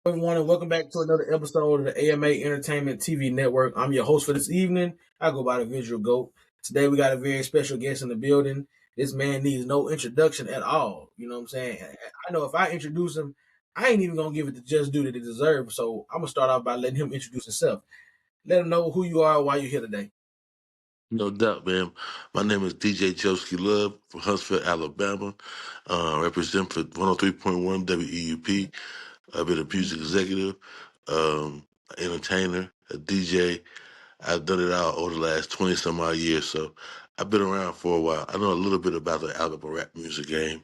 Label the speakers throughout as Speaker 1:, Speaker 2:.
Speaker 1: Everyone, and welcome back to another episode of the AMA Entertainment TV Network. I'm your host for this evening. I go by the Visual Goat. Today we got a very special guest in the building. This man needs no introduction at all. You know what I'm saying? I know if I introduce him, I ain't even gonna give it the just due that it deserves. So I'm gonna start off by letting him introduce himself. Let him know who you are, why you're here today.
Speaker 2: No doubt, man. My name is DJ Joski Love from Huntsville, Alabama. Represent for 103.1 WEUP. I've been a music executive, entertainer, a DJ. I've done it all over the last 20 some odd years. So I've been around for a while. I know a little bit about the Alabama rap music game.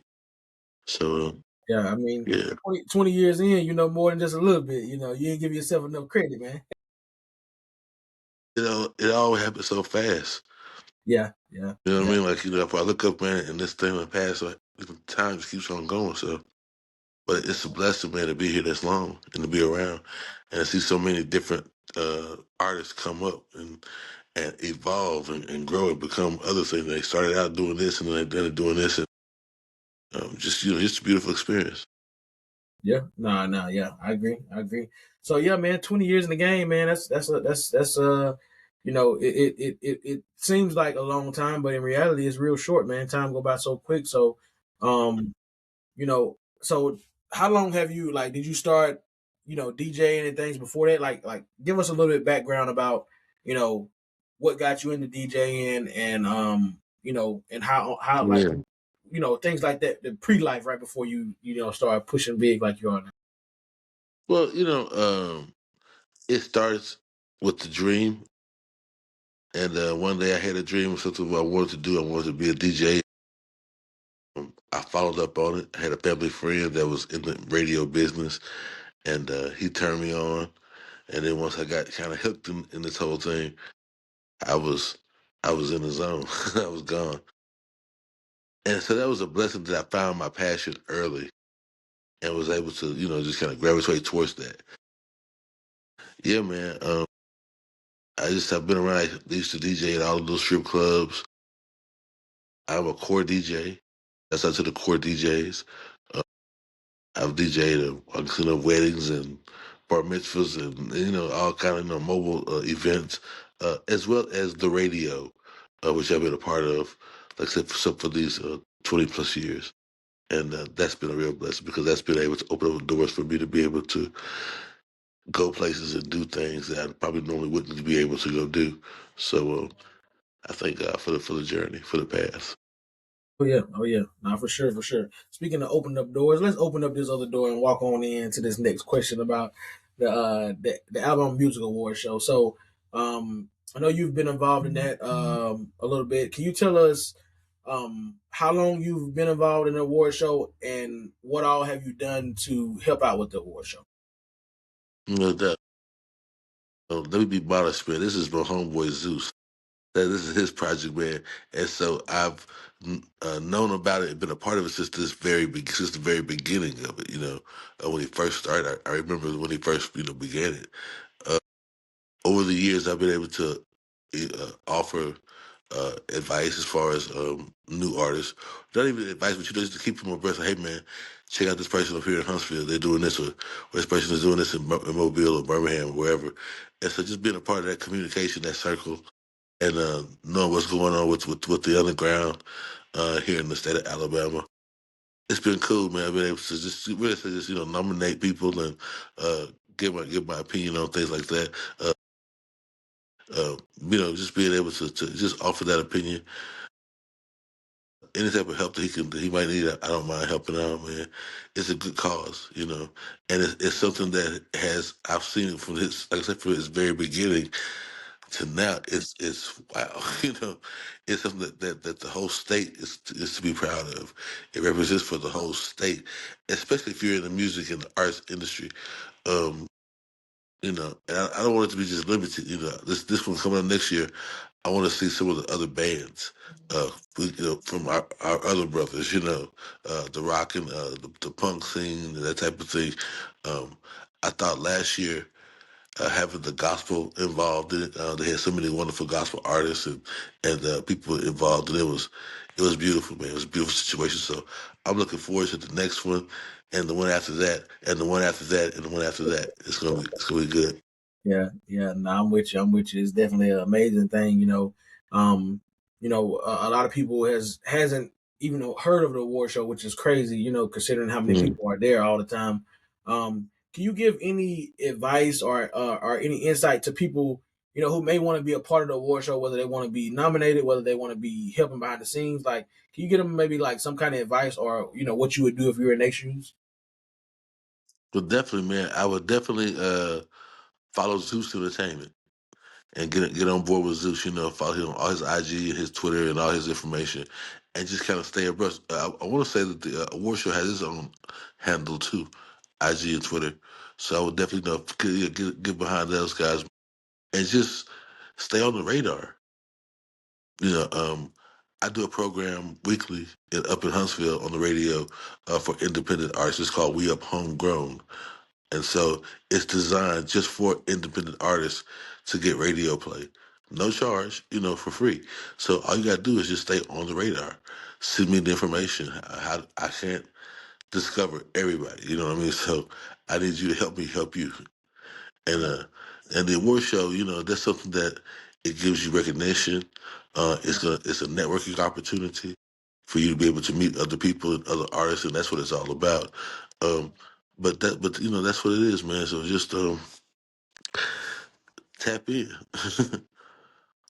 Speaker 2: So,
Speaker 1: Yeah, I mean,
Speaker 2: yeah,
Speaker 1: 20 years in, you know more than just a little bit. You know, you ain't give yourself enough credit, man.
Speaker 2: it all happened so fast.
Speaker 1: Yeah, yeah,
Speaker 2: You know what I
Speaker 1: yeah.
Speaker 2: mean? Like, if I look up, man, and this thing went past, like, time just keeps on going. So, but it's a blessing, man, to be here this long and to be around and to see so many different artists come up and evolve and grow and become other things. They started out doing this and then they're doing this, and just it's a beautiful experience.
Speaker 1: Yeah, nah, yeah, I agree. So yeah, man, 20 years in the game, man. That's you know, it seems like a long time, but in reality, it's real short, man. Time go by so quick. So, um, so how long have you like? Did you start, DJing and things before that? Like, give us a little bit background about, you know, what got you into DJing and and how like
Speaker 2: Yeah.
Speaker 1: things like that, the pre life right before you start pushing big like you are now.
Speaker 2: Well, it starts with the dream. And one day I had a dream of something I wanted to do. I wanted to be a DJ. I followed up on it. I had a family friend that was in the radio business, and he turned me on. And then once I got kind of hooked in this whole thing, I was I was in the zone. I was gone. And so that was a blessing that I found my passion early and was able to, just kind of gravitate towards that. Yeah, man. I've been around. I used to DJ at all of those strip clubs. I'm a core DJ. That's out to the core DJs. Uh, I've DJed weddings and bar mitzvahs and all kind of mobile events, as well as the radio, which I've been a part of, like I said, for these 20 plus years. And that's been a real blessing because that's been able to open up doors for me to be able to go places and do things that I probably normally wouldn't be able to go do. So I thank God for the journey, for the path.
Speaker 1: Oh yeah, nah, for sure, for sure. Speaking of opening up doors, let's open up this other door and walk on into this next question about the Alabama Music Award show. So, I know you've been involved in that a little bit. Can you tell us how long you've been involved in the award show and what all have you done to help out with the award show?
Speaker 2: That, let me be modest, man. This is my homeboy Zeus. This is his project, man, and so I've known about it and been a part of it since the very beginning of it. When he first started, I remember when he first began it. Uh, Over the years, I've been able to offer advice as far as new artists. Not even advice, but just to keep them abreast. Like, hey, man, check out this person up here in Huntsville. They're doing this, or this person is doing this in Mobile or Birmingham or wherever. And so, just being a part of that communication, that circle, and knowing what's going on with the underground here in the state of Alabama. It's been cool, man. I've been able to just nominate people and uh, give my opinion on things like that. Just being able to just offer that opinion. Any type of help that he might need, I don't mind helping out, man. It's a good cause, and it's something that I've seen it from his, like I said, from his very beginning to now. It's wow, it's something that the whole state is to be proud of. It represents for the whole state, especially if you're in the music and the arts industry. Um, and I don't want it to be just limited. This one coming up next year, I want to see some of the other bands, from our other brothers. The rock and the punk scene and that type of thing. Um, I thought last year having the gospel involved in it. They had so many wonderful gospel artists and people involved, and it was beautiful, man. It was a beautiful situation. So I'm looking forward to the next one, and the one after that, and the one after that, and the one after that. It's gonna be good.
Speaker 1: Yeah, yeah. No, I'm with you. I'm with you. It's definitely an amazing thing. Um, a lot of people hasn't even heard of the award show, which is crazy. Considering how many
Speaker 2: Mm.
Speaker 1: people are there all the time. Can you give any advice or any insight to people who may want to be a part of the award show, whether they want to be nominated, whether they want to be helping behind the scenes? Like, can you give them maybe like some kind of advice or what you would do if you were in their shoes?
Speaker 2: But definitely, man, I would definitely follow Zeus Entertainment and get on board with Zeus. Follow him on all his IG and his Twitter and all his information, and just kind of stay abreast. I want to say that the award show has its own handle too, IG and Twitter. So I would definitely get behind those guys and just stay on the radar. You know, um, I do a program weekly up in Huntsville on the radio for independent artists. It's called WEUP Homegrown. And so it's designed just for independent artists to get radio play. No charge, for free. So all you got to do is just stay on the radar. Send me the information. How I can't discover everybody. You know what I mean? So I need you to help me help you. And the award show, that's something that it gives you recognition. It's a networking opportunity for you to be able to meet other people and other artists, and that's what it's all about. Um, but that's what it is, man. So just tap in.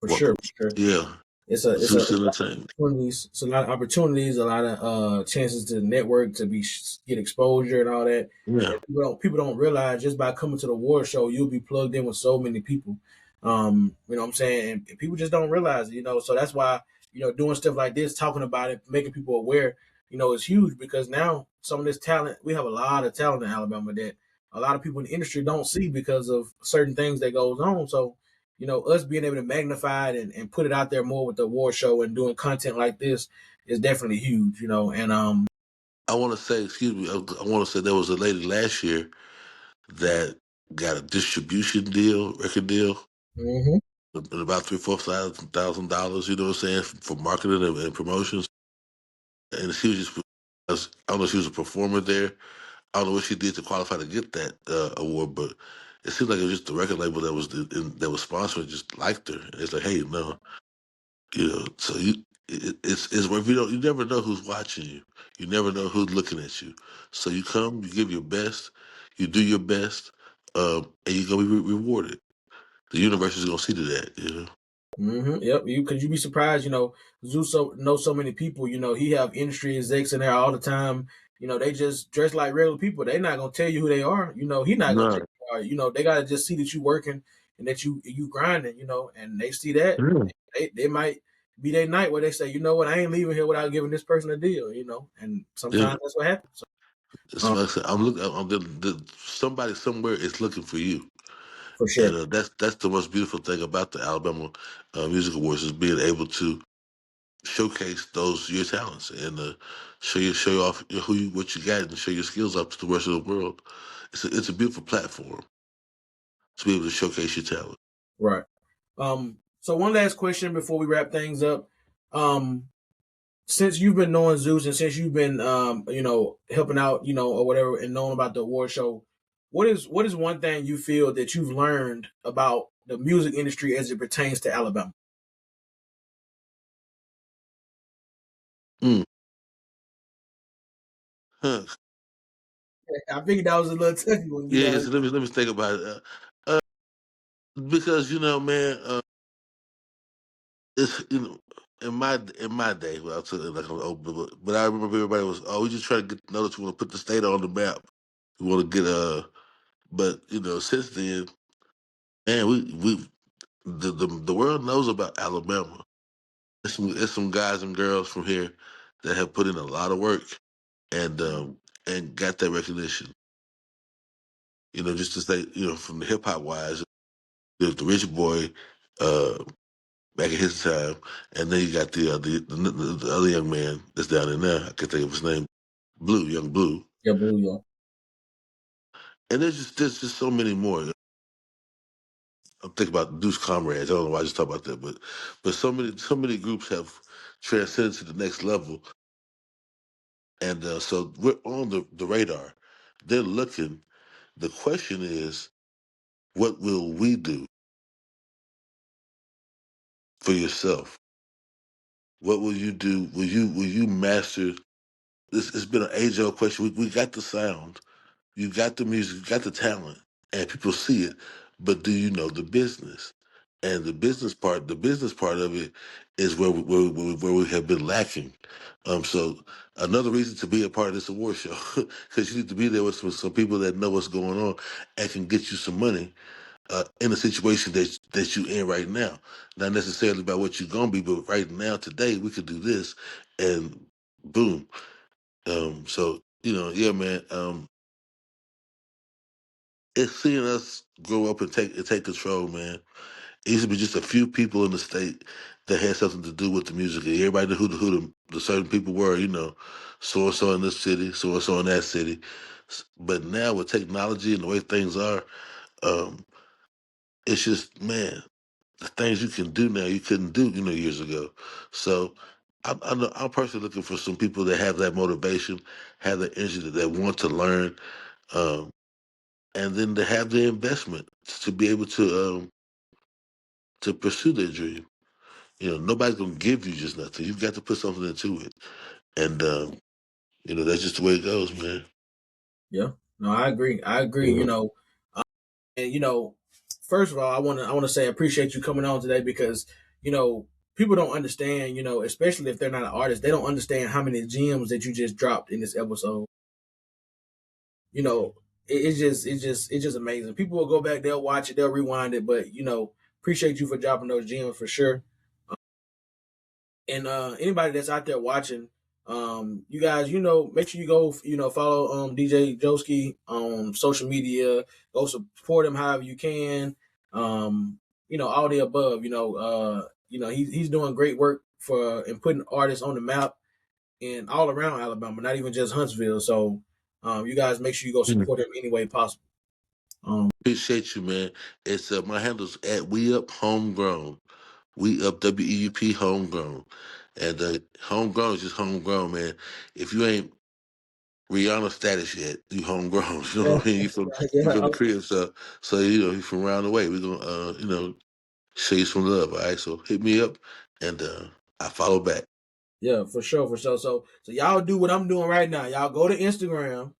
Speaker 1: For
Speaker 2: Well,
Speaker 1: sure, for sure.
Speaker 2: yeah,
Speaker 1: It's a
Speaker 2: Zeus
Speaker 1: lot of
Speaker 2: Entertainment.
Speaker 1: opportunities. It's a lot of opportunities, a lot of chances to network, to get exposure and all that.
Speaker 2: Yeah,
Speaker 1: And people don't realize just by coming to the award show, you'll be plugged in with so many people. You know what I'm saying? And people just don't realize it. So that's why, doing stuff like this, talking about it, making people aware, is huge because now some of this talent, we have a lot of talent in Alabama that a lot of people in the industry don't see because of certain things that goes on. So us being able to magnify it and put it out there more with the award show and doing content like this is definitely huge. And
Speaker 2: I want to say, excuse me, I want to say there was a lady last year that got a distribution deal, record deal,
Speaker 1: mhm.
Speaker 2: and about $3,000-4,000. You know what I'm saying, for marketing and promotions. And she was I don't know if she was a performer there. I don't know what she did to qualify to get that award, but it seemed like it was just the record label that was sponsoring just liked her. And it's like, hey, no, so it's where you never know who's watching you. You never know who's looking at you. So you come, you give your best, you do your best, and you're gonna be rewarded. The universe is gonna see to that.
Speaker 1: Yep. Because you'd be surprised. Zeus knows so many people. He have industry execs in there all the time. They just dress like regular people. They're not gonna tell you who they are. He not gonna tell
Speaker 2: No,
Speaker 1: you who they are. They gotta just see that you working and that you grinding. And they see that
Speaker 2: yeah,
Speaker 1: they might be their night where they say, you know what, I ain't leaving here without giving this person a deal. And
Speaker 2: yeah.
Speaker 1: sometimes that's what happens. So,
Speaker 2: It's
Speaker 1: um,
Speaker 2: like I said, I'm looking. Somebody somewhere is looking for you.
Speaker 1: for
Speaker 2: And
Speaker 1: sure.
Speaker 2: that's the most beautiful thing about the Alabama Music Awards is being able to showcase those your talents and show you off what you got and show your skills off to the rest of the world. It's a beautiful platform to be able to showcase your talent.
Speaker 1: Right. So one last question before we wrap things up. Um, since you've been knowing Zeus and since you've been helping out, or whatever and knowing about the award show, what is one thing you feel that you've learned about the music industry as it pertains to Alabama?
Speaker 2: Mm. Huh.
Speaker 1: I figured that was a little touchy one,
Speaker 2: Yeah, so let me think about it. Because man, it's in my day, well, I took it like I'm old, but I remember everybody was, oh, we just trying to get to know that we want to put the state on the map. We want to get but since then, man, the world knows about Alabama. There's some guys and girls from here that have put in a lot of work and got that recognition. Just to say, from the hip hop wise, there's the Rich Boy uh, back in his time, and then you got the other young man that's down in there. I can't think of his name, Young Blue,
Speaker 1: Yeah, Blue, yeah.
Speaker 2: and there's just so many more. I'm thinking about Deuce Comrades. I don't know why I just talk about that, but so many groups have transcended to the next level And so we're on the radar. They're looking. The question is, what will we do for yourself? What will you do? Will you master this? It's been an age old question. We got the sound, you got the music, you got the talent, and people see it. But do you know the business? And the business part of it is where we have been lacking. So another reason to be a part of this award show, because you need to be there with some people that know what's going on and can get you some money in a situation that you in right now. Not necessarily about what you're gonna be, but right now, today, we could do this, and boom. So yeah, man. It's seeing us grow up and take control, man. It used to be just a few people in the state that had something to do with the music. And everybody knew who the certain people were, so and so in this city, so and so in that city. But now with technology and the way things are, um, it's just, man, the things you can do now you couldn't do, years ago. So I'm personally looking for some people that have that motivation, have that energy, that want to learn, um, and then to have the investment to be able to pursue their dream. Nobody's gonna give you just nothing. You've got to put something into it, and that's just the way it goes, man.
Speaker 1: Yeah, no, I agree. I agree.
Speaker 2: Mhm.
Speaker 1: And first of all, I want to say I appreciate you coming on today because you know people don't understand. Especially if they're not an artist, they don't understand how many gems that you just dropped in this episode. You know, it's just amazing. People will go back, they'll watch it, they'll rewind it, but appreciate you for dropping those gems for sure. And anybody that's out there watching, you guys, make sure you go, follow DJ Joski on social media. Go support him however you can. All the above. He's doing great work for and putting artists on the map and all around Alabama, not even just Huntsville. So, you guys make sure you go
Speaker 2: Mhm.
Speaker 1: support him any way possible. Um,
Speaker 2: Appreciate you, man. It's my handle's at WEUP Homegrown. WEUP WEUP Homegrown, and homegrown is just homegrown, man. If you ain't Rihanna status yet, you homegrown. You know
Speaker 1: yeah,
Speaker 2: what I mean? You from
Speaker 1: yeah,
Speaker 2: the crib, so you from around the way. We're gonna show you some love. All right, so hit me up, and I follow back.
Speaker 1: yeah, for sure, for sure. So y'all do what I'm doing right now. Y'all go to Instagram.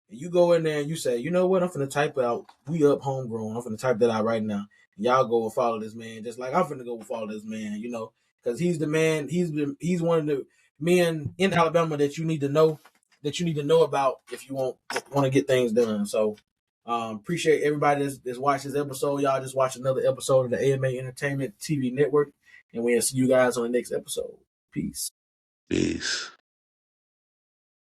Speaker 1: And you go in there and you say, you know what, I'm finna type out We Up Homegrown. I'm finna type that out right now. And y'all go and follow this man, just like I'm finna go and follow this man, because he's the man, he's one of the men in Alabama that you need to know about if you want to get things done. So appreciate everybody that's watched this episode. Y'all just watched another episode of the AMA Entertainment TV Network. And we'll see you guys on the next episode. Peace.
Speaker 2: Peace.